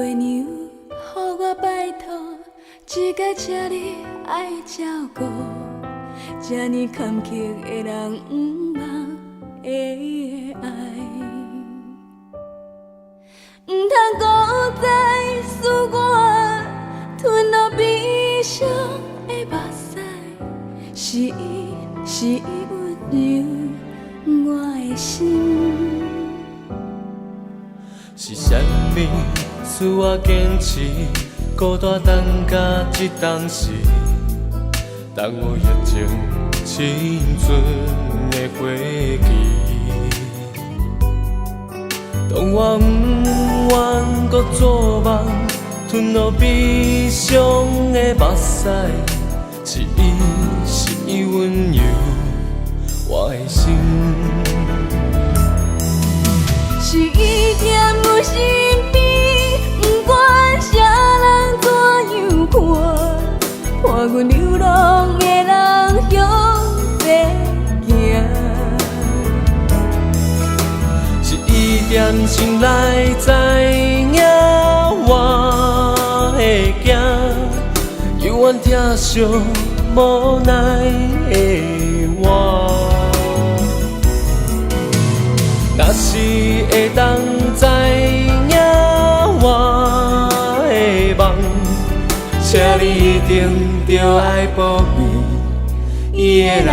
月娘，予我拜托，一个这呢爱照顾，这呢坎坷的人不茫会爱。不通孤再使我吞落悲伤的目屎，是伊，是伊温柔我的心。是啥物使我坚持，孤单等甲这当时，等我热情青春的花期。当我不愿搁做梦，吞落悲伤的目屎，是伊，是伊温柔我的心。是伊踮我身边，不管啥人怎样看，伴阮流浪的人向前行。是伊踮心内知影我的行，犹原疼惜无奈的我。若是会当知影我的梦，请你一定着爱保庇伊的人。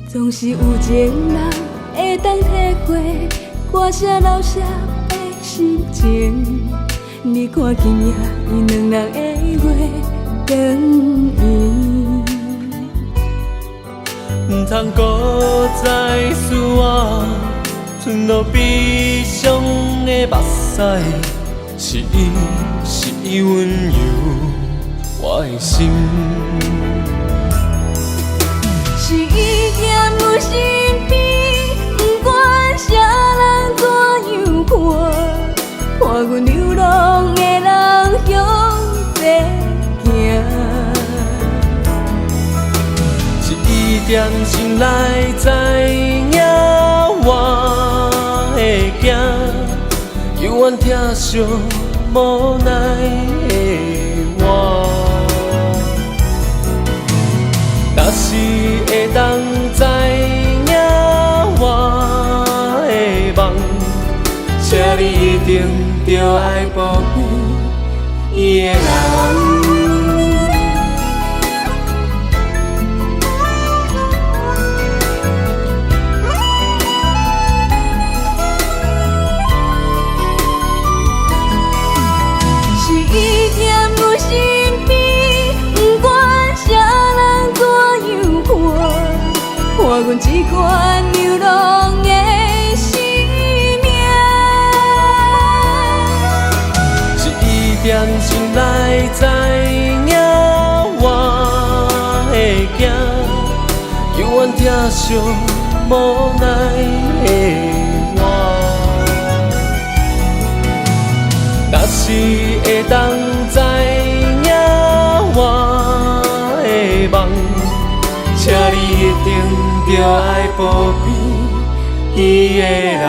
总是有情人会当体会歌声老舍的心情。你看今夜伊两人的月光圆，不通搁再使我吞落悲伤的目屎，是伊，是伊温柔我的心。是伊踮我身边，不管啥人怎样看，伴阮流浪的人向前行。是伊踮心内知影我的行，犹原疼惜无奈的我。若是会当知影我的梦，请你一定着爱保庇伊的人。是伊踮我身边，不管啥人怎样看，伴阮这款流浪的生命。是伊踮心内知影我的行，犹原疼惜无奈的我。若是会当知影我的梦，请你一定着爱保庇伊的人。